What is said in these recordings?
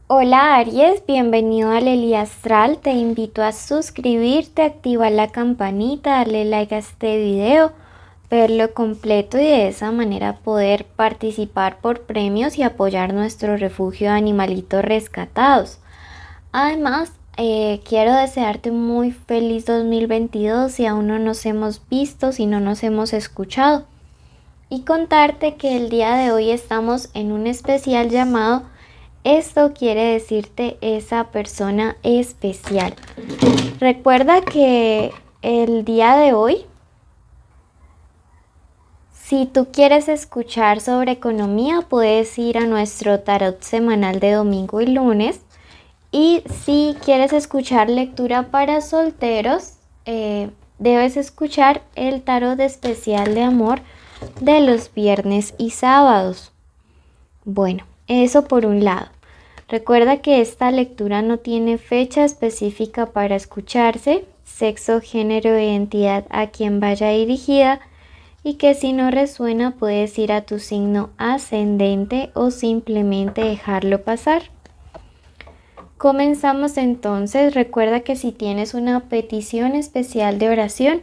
Hola Aries, bienvenido al Eli Astral. Te invito a suscribirte, activar la campanita, darle like a este video, verlo completo y de esa manera poder participar por premios y apoyar nuestro refugio de animalitos rescatados. Además, quiero desearte un muy feliz 2022 si aún no nos hemos visto, si no nos hemos escuchado. Y contarte que el día de hoy estamos en un especial llamado Esto quiere decirte esa persona especial. Recuerda que el día de hoy, si tú quieres escuchar sobre economía, puedes ir a nuestro tarot semanal de domingo y lunes. Y si quieres escuchar lectura para solteros, debes escuchar el tarot especial de amor de los viernes y sábados. Bueno, eso por un lado. Recuerda que esta lectura no tiene fecha específica para escucharse, sexo, género e identidad a quien vaya dirigida y que si no resuena puedes ir a tu signo ascendente o simplemente dejarlo pasar. Comenzamos entonces. Recuerda que si tienes una petición especial de oración,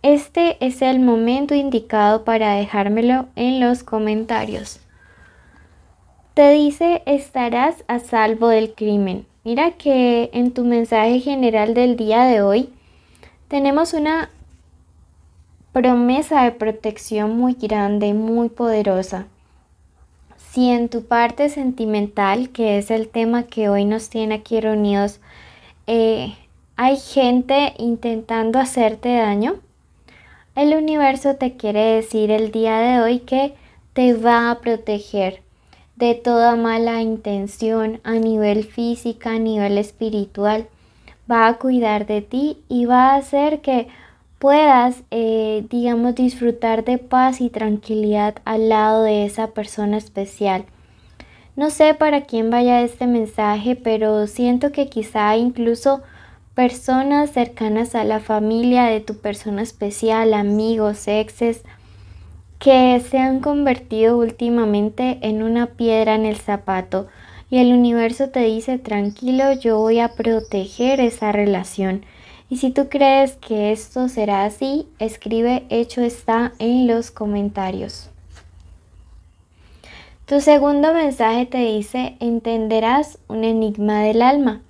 este es el momento indicado para dejármelo en los comentarios. Te dice, estarás a salvo del crimen. Mira que en tu mensaje general del día de hoy tenemos una promesa de protección muy grande, muy poderosa. Si en tu parte sentimental, que es el tema que hoy nos tiene aquí reunidos, hay gente intentando hacerte daño, el universo te quiere decir el día de hoy que te va a proteger de toda mala intención a nivel física, a nivel espiritual. Va a cuidar de ti y va a hacer que puedas, disfrutar de paz y tranquilidad al lado de esa persona especial. No sé para quién vaya este mensaje, pero siento que quizá incluso personas cercanas a la familia de tu persona especial, amigos, exes, que se han convertido últimamente en una piedra en el zapato y el universo te dice tranquilo, yo voy a proteger esa relación. Y si tú crees que esto será así, escribe hecho está en los comentarios. Tu segundo mensaje te dice entenderás un enigma del alma.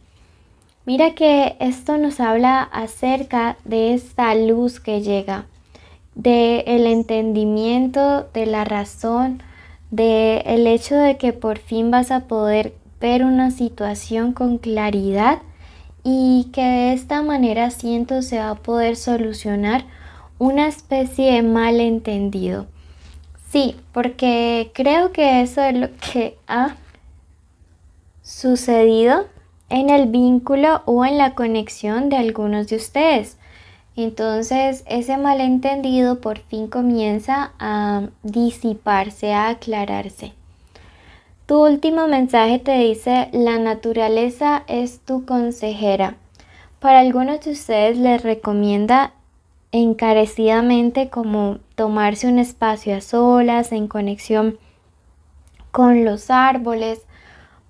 Mira que esto nos habla acerca de esta luz que llega, del entendimiento, de la razón, del hecho de que por fin vas a poder ver una situación con claridad y que de esta manera siento se va a poder solucionar una especie de malentendido. Sí, porque creo que eso es lo que ha sucedido en el vínculo o en la conexión de algunos de ustedes. Entonces ese malentendido por fin comienza a disiparse, a aclararse. Tu último mensaje te dice, la naturaleza es tu consejera. Para algunos de ustedes les recomienda encarecidamente como tomarse un espacio a solas, en conexión con los árboles.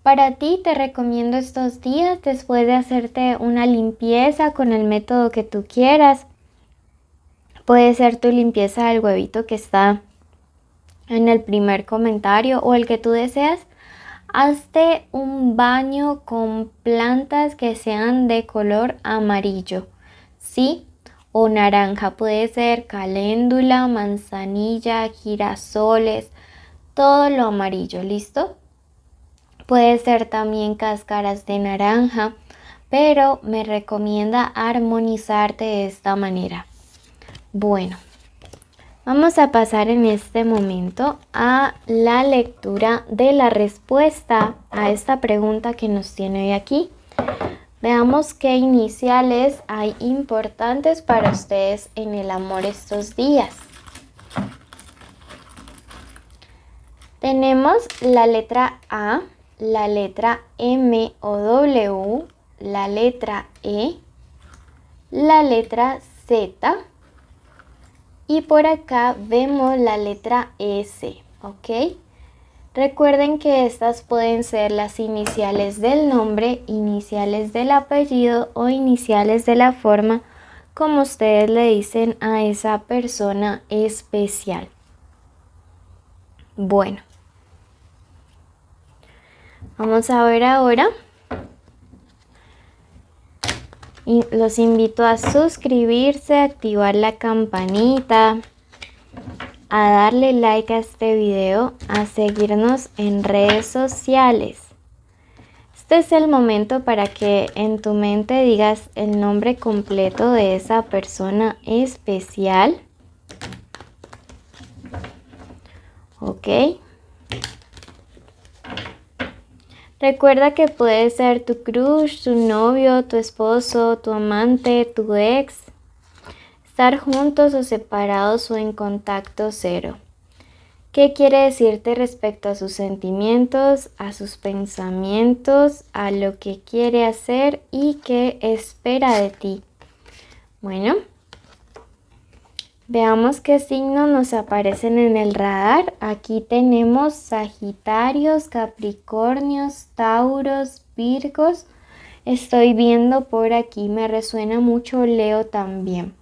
Para ti te recomiendo estos días, después de hacerte una limpieza con el método que tú quieras. Puede ser tu limpieza del huevito que está en el primer comentario o el que tú deseas. Hazte un baño con plantas que sean de color amarillo, ¿sí? O naranja, puede ser caléndula, manzanilla, girasoles, todo lo amarillo, ¿listo? Puede ser también cáscaras de naranja, pero me recomienda armonizarte de esta manera. Bueno, vamos a pasar en este momento a la lectura de la respuesta a esta pregunta que nos tiene hoy aquí. Veamos qué iniciales hay importantes para ustedes en el amor estos días. Tenemos la letra A, la letra M o W, la letra E, la letra Z y por acá vemos la letra S, ¿ok? Recuerden que estas pueden ser las iniciales del nombre, iniciales del apellido o iniciales de la forma como ustedes le dicen a esa persona especial. Bueno, vamos a ver ahora. Y los invito a suscribirse, a activar la campanita, a darle like a este video, a seguirnos en redes sociales. Este es el momento para que en tu mente digas el nombre completo de esa persona especial. ¿Ok? Recuerda que puede ser tu crush, tu novio, tu esposo, tu amante, tu ex. Estar juntos o separados o en contacto cero. ¿Qué quiere decirte respecto a sus sentimientos, a sus pensamientos, a lo que quiere hacer y qué espera de ti? Bueno, veamos qué signos nos aparecen en el radar. Aquí tenemos Sagitarios, Capricornios, Tauros, Virgos. Estoy viendo por aquí, me resuena mucho Leo también.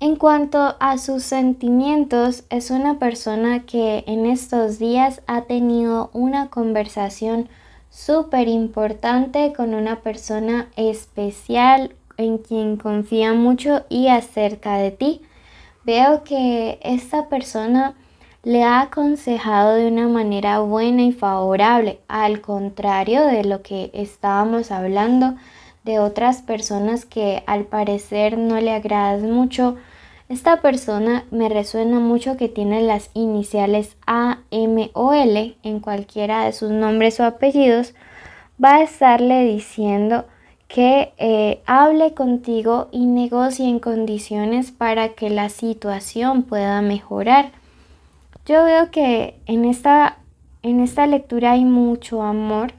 En cuanto a sus sentimientos, es una persona que en estos días ha tenido una conversación súper importante con una persona especial en quien confía mucho y acerca de ti. Veo que esta persona le ha aconsejado de una manera buena y favorable, al contrario de lo que estábamos hablando de otras personas que al parecer no le agradas mucho. Esta persona me resuena mucho que tiene las iniciales A, M o L en cualquiera de sus nombres o apellidos. Va a estarle diciendo que hable contigo y negocie en condiciones para que la situación pueda mejorar. Yo veo que en esta lectura hay mucho amor.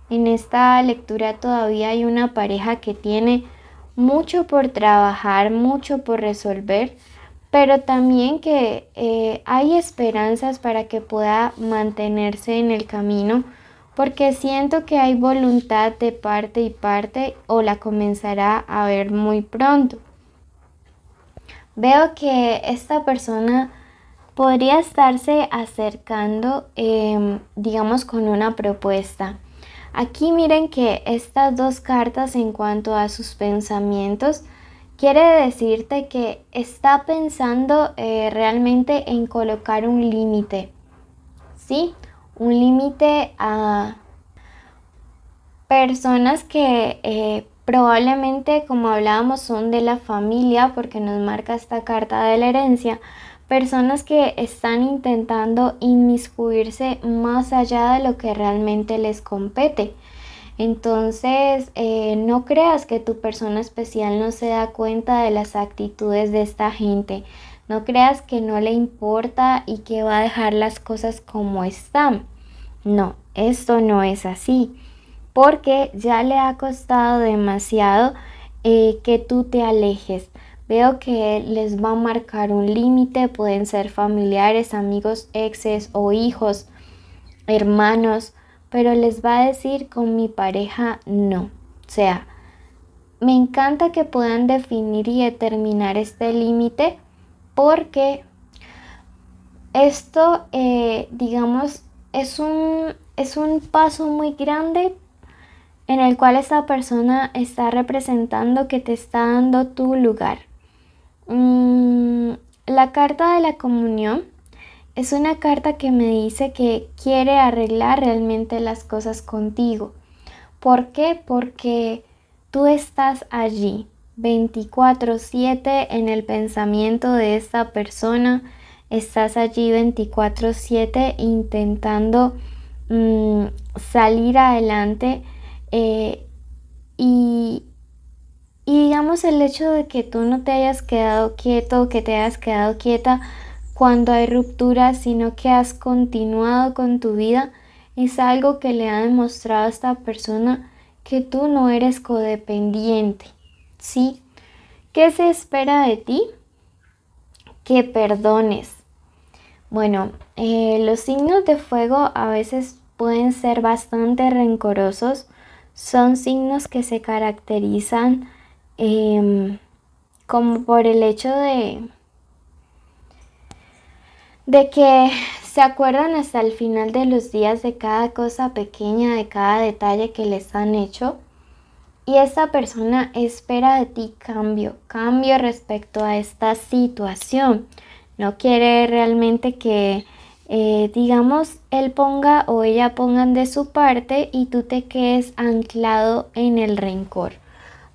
En esta lectura todavía hay una pareja que tiene mucho por trabajar, mucho por resolver, pero también que hay esperanzas para que pueda mantenerse en el camino, porque siento que hay voluntad de parte y parte o la comenzará a ver muy pronto. Veo que esta persona podría estarse acercando, digamos, con una propuesta. Aquí miren que estas dos cartas en cuanto a sus pensamientos quiere decirte que está pensando realmente en colocar un límite, ¿sí? Un límite a personas que probablemente, como hablábamos, son de la familia, porque nos marca esta carta de la herencia. Personas que están intentando inmiscuirse más allá de lo que realmente les compete. Entonces, no creas que tu persona especial no se da cuenta de las actitudes de esta gente. No creas que no le importa y que va a dejar las cosas como están. No, esto no es así. Porque ya le ha costado demasiado que tú te alejes. Veo que les va a marcar un límite, pueden ser familiares, amigos, exes o hijos, hermanos, pero les va a decir con mi pareja no. O sea, me encanta que puedan definir y determinar este límite porque esto, digamos, es un paso muy grande en el cual esta persona está representando que te está dando tu lugar. La carta de la comunión es una carta que me dice que quiere arreglar realmente las cosas contigo. ¿Por qué? Porque tú estás allí 24/7 en el pensamiento de esta persona. Estás allí 24/7 intentando salir adelante. Y digamos el hecho de que tú no te hayas quedado quieto, que te hayas quedado quieta cuando hay rupturas, sino que has continuado con tu vida, es algo que le ha demostrado a esta persona que tú no eres codependiente, ¿sí? ¿Qué se espera de ti? Que perdones. Bueno, los signos de fuego a veces pueden ser bastante rencorosos. Son signos que se caracterizan como por el hecho de que se acuerdan hasta el final de los días de cada cosa pequeña, de cada detalle que les han hecho. Y esta persona espera de ti cambio respecto a esta situación. No quiere realmente que, digamos, él ponga o ella pongan de su parte y tú te quedes anclado en el rencor.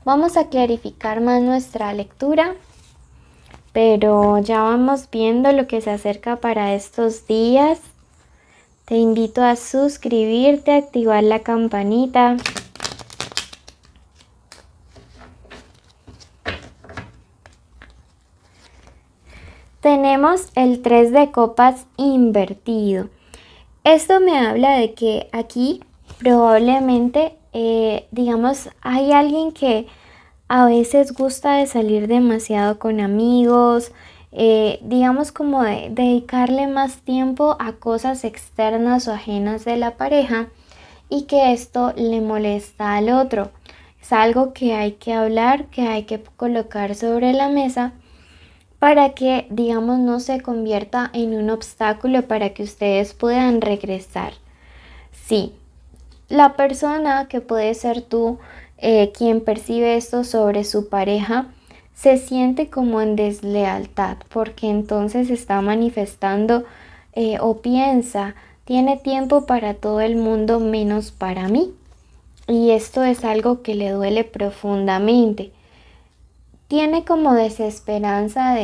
Vamos a clarificar más nuestra lectura, pero ya vamos viendo lo que se acerca para estos días. Te invito a suscribirte, a activar la campanita. Tenemos el 3 de copas invertido. Esto me habla de que aquí probablemente, digamos, hay alguien que a veces gusta de salir demasiado con amigos, digamos como de dedicarle más tiempo a cosas externas o ajenas de la pareja y que esto le molesta al otro. Es algo que hay que hablar, que hay que colocar sobre la mesa para que, digamos, no se convierta en un obstáculo para que ustedes puedan regresar. Sí, la persona que puede ser tú, quien percibe esto sobre su pareja, se siente como en deslealtad, porque entonces está manifestando o piensa, tiene tiempo para todo el mundo menos para mí. Y esto es algo que le duele profundamente. Tiene como desesperanza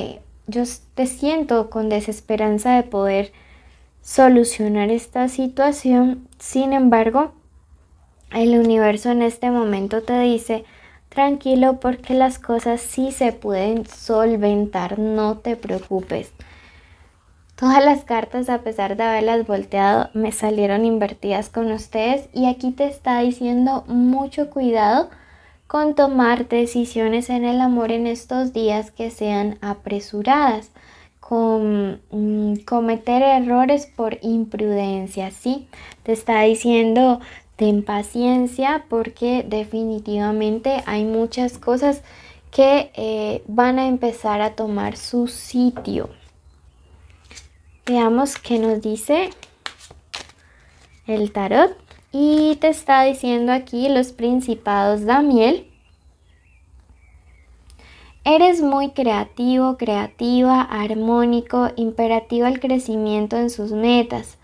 yo te siento con desesperanza de poder solucionar esta situación. Sin embargo, el universo en este momento te dice, tranquilo porque las cosas sí se pueden solventar, no te preocupes. Todas las cartas, a pesar de haberlas volteado, me salieron invertidas con ustedes y aquí te está diciendo mucho cuidado con tomar decisiones en el amor en estos días que sean apresuradas, con cometer errores por imprudencia, ¿sí? Te está diciendo ten paciencia porque definitivamente hay muchas cosas que van a empezar a tomar su sitio. Veamos qué nos dice el tarot. Y te está diciendo aquí los principados Damiel. Eres muy creativo, creativa, armónico, imperativo al crecimiento en sus metas.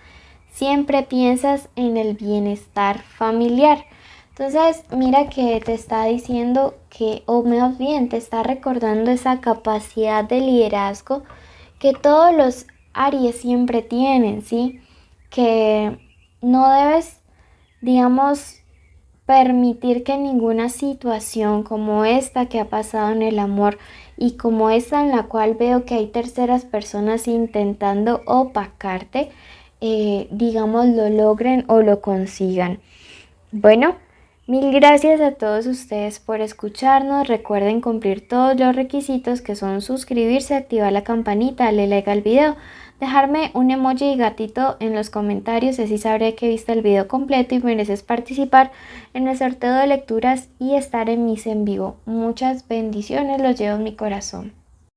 Siempre piensas en el bienestar familiar. Entonces, mira que te está diciendo que, o más bien te está recordando esa capacidad de liderazgo que todos los Aries siempre tienen, ¿sí? Que no debes, digamos, permitir que ninguna situación como esta que ha pasado en el amor y como esta en la cual veo que hay terceras personas intentando opacarte, digamos, lo logren o lo consigan. Bueno, mil gracias a todos ustedes por escucharnos. Recuerden cumplir todos los requisitos que son suscribirse, activar la campanita, darle like al video, dejarme un emoji y gatito en los comentarios, así sabré que viste el video completo y mereces participar en el sorteo de lecturas y estar en mis en vivo. Muchas bendiciones, los llevo en mi corazón.